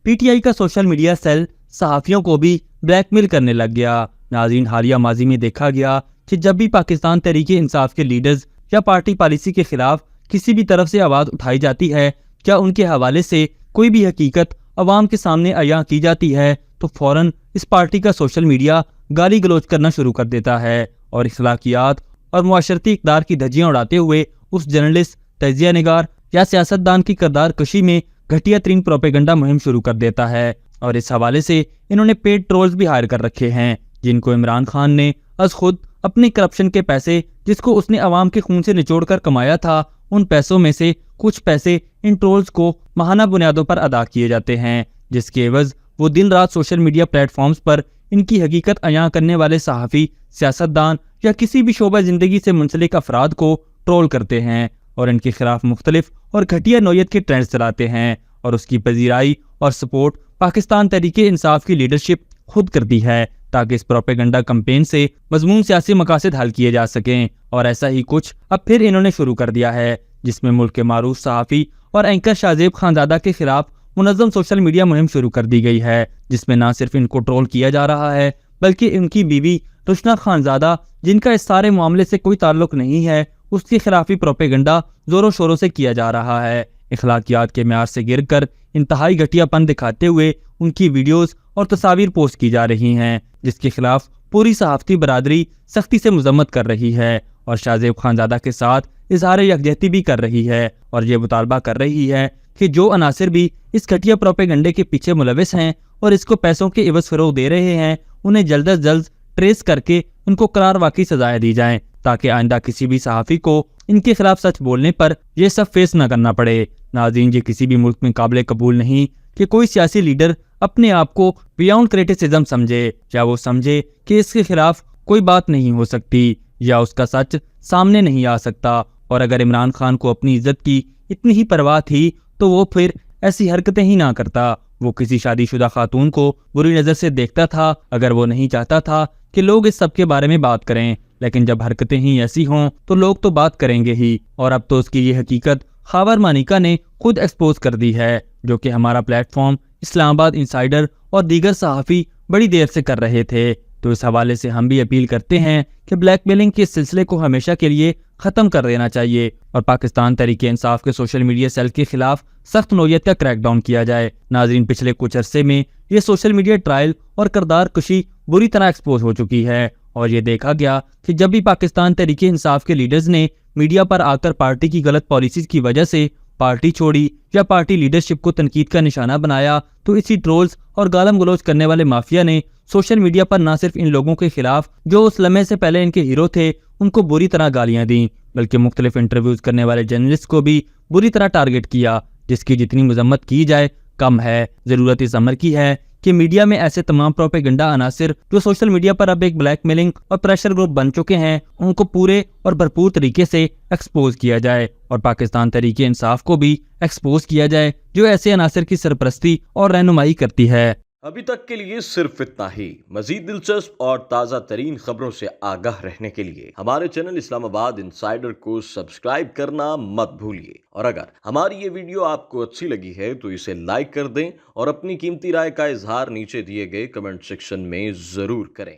PTI का social media cell सहाफियों को भी ब्लैकमेल करने लग गया। नाज़रीन, हालिया माजी में देखा गया कि जब भी पाकिस्तान तहरीके इंसाफ के लीडर्स या पार्टी पॉलिसी के खिलाफ किसी भी तरफ से आवाज़ उठाई जाती है, क्या उनके हवाले से कोई भी हकीकत अवाम के सामने अयां की जाती है, तो फौरन इस पार्टी का सोशल मीडिया गाली गलौज करना शुरू कर देता है और इखलाकियात और मुआशरती इक़दार की धज्जियां उड़ाते हुए उस जर्नलिस्ट, तजिया निगार या सियासतदान की किरदार कशी में घटिया तरीन प्रोपेगेंडा मुहिम शुरू कर देता है। और इस हवाले से इन्होंने पेड ट्रोल्स भी हायर कर रखे हैं, जिनको इमरान खान ने अज खुद अपनी करप्शन के पैसे, जिसको उसने अवाम के खून से निचोड़ कर कमाया था, उन पैसों में से कुछ पैसे इन ट्रोल्स को माहाना बुनियादों पर अदा किए जाते हैं, जिसके एवज वो दिन रात सोशल मीडिया प्लेटफॉर्म्स पर इनकी हकीकत अयां करने वाले सहाफ़ी, सियासतदान या किसी भी शोबा जिंदगी से मुंसलिक अफराद को ट्रोल करते हैं और इनके खिलाफ मुख्तलिफ और घटिया नौयत के ट्रेंड्स चलाते हैं। और उसकी पजीराई और सपोर्ट पाकिस्तान तहरीके इंसाफ की लीडरशिप खुद करती है, ताकि इस प्रोपेगेंडा कैंपेन से मजमून सियासी मकासद हल किए जा सकें। और ऐसा ही कुछ अब फिर इन्होंने शुरू कर दिया है, जिसमें मुल्क के मारूफ सहाफ़ी और एंकर शाहजेब खानजादा के खिलाफ मुनज़्ज़म सोशल मीडिया मुहिम शुरू कर दी गई है, जिसमें न सिर्फ इनको ट्रोल किया जा रहा है, बल्कि इनकी बीवी रुशना खानजादा, जिनका इस सारे मामले से कोई ताल्लुक नहीं है, उसके खिलाफ भी प्रोपेगेंडा जोरों शोरों से किया जा रहा है। इखलाकियात के म्यार से गिर कर इंतहाई घटियापन दिखाते हुए उनकी वीडियोस और तस्वीर पोस्ट की जा रही हैं, जिसके खिलाफ पूरी सहाफ़ती बरादरी सख्ती से मजम्मत कर रही है और शाहजेब खानजादा के साथ इजहार यकजहती भी कर रही है और ये मुतालबा कर रही है कि जो अनासिर भी इस घटिया प्रोपेगेंडे के पीछे मुलविस हैं और इसको पैसों के इवज फरोग दे रहे हैं, उन्हें जल्द अज जल्द ट्रेस करके उनको करार वाकई सजाएं दी जाएं, ताकि आइंदा किसी भी सहाफ़ी को इनके खिलाफ सच बोलने पर यह सब फेस न करना पड़े। नाज़रीन, ये किसी भी मुल्क में काबिल कबूल नहीं कि कोई सियासी लीडर अपने आप को बियॉन्ड क्रिटिसिज्म समझे, या वो समझे कि इसके खिलाफ कोई बात नहीं हो सकती या उसका सच सामने नहीं आ सकता। और अगर इमरान खान को अपनी इज्जत की इतनी ही परवाह थी, तो वो फिर ऐसी हरकतें ही ना करता। वो किसी शादीशुदा खातून को बुरी नज़र से देखता था अगर वो नहीं चाहता था कि लोग इस सब के बारे में बात करें, लेकिन जब हरकतें ही ऐसी हों तो लोग तो बात करेंगे ही। और अब तो उसकी ये हकीकत खावर मानिका ने खुद एक्सपोज कर दी है, जो कि हमारा प्लेटफॉर्म इस्लामाबाद इंसाइडर और दीगर सहाफ़ी बड़ी देर से कर रहे थे। तो इस हवाले से हम भी अपील करते हैं कि ब्लैकमेलिंग के सिलसिले को हमेशा के लिए ख़त्म कर देना चाहिए और पाकिस्तान तहरीके इंसाफ के सोशल मीडिया सेल के खिलाफ सख्त नौयत का क्रैकडाउन किया जाए। नाज़रीन, पिछले कुछ अरसे में ये सोशल मीडिया ट्रायल और किरदार कशी बुरी तरह एक्सपोज हो चुकी है और ये देखा गया कि जब भी पाकिस्तान तहरीके इंसाफ के लीडर्स ने मीडिया पर आकर पार्टी की गलत पॉलिसीज की वजह से पार्टी छोड़ी या पार्टी लीडरशिप को तनकीद का निशाना बनाया, तो इसी ट्रोल्स और गालम गलौज करने वाले माफिया ने सोशल मीडिया पर न सिर्फ इन लोगों के खिलाफ जो उस लम्हे से पहले इनके हीरो थे उनको बुरी तरह गालियां दी, बल्कि मुख्तलिफ इंटरव्यूज करने वाले जर्नलिस्ट को भी बुरी तरह टारगेट किया, जिसकी जितनी मजम्मत की जाए कम है। जरूरत इस अमर की है कि मीडिया में ऐसे तमाम प्रोपेगेंडा अनासिर जो सोशल मीडिया पर अब एक ब्लैकमेलिंग और प्रेशर ग्रुप बन चुके हैं, उनको पूरे और भरपूर तरीके से एक्सपोज किया जाए और पाकिस्तान तहरीके इंसाफ को भी एक्सपोज किया जाए जो ऐसे अनासिर की सरपरस्ती और रहनुमाई करती है। अभी तक के लिए सिर्फ इतना ही। मजीद दिलचस्प और ताज़ा तरीन खबरों से आगाह रहने के लिए हमारे चैनल इस्लामाबाद इंसाइडर को सब्सक्राइब करना मत भूलिए। और अगर हमारी ये वीडियो आपको अच्छी लगी है तो इसे लाइक कर दें और अपनी कीमती राय का इजहार नीचे दिए गए कमेंट सेक्शन में ज़रूर करें।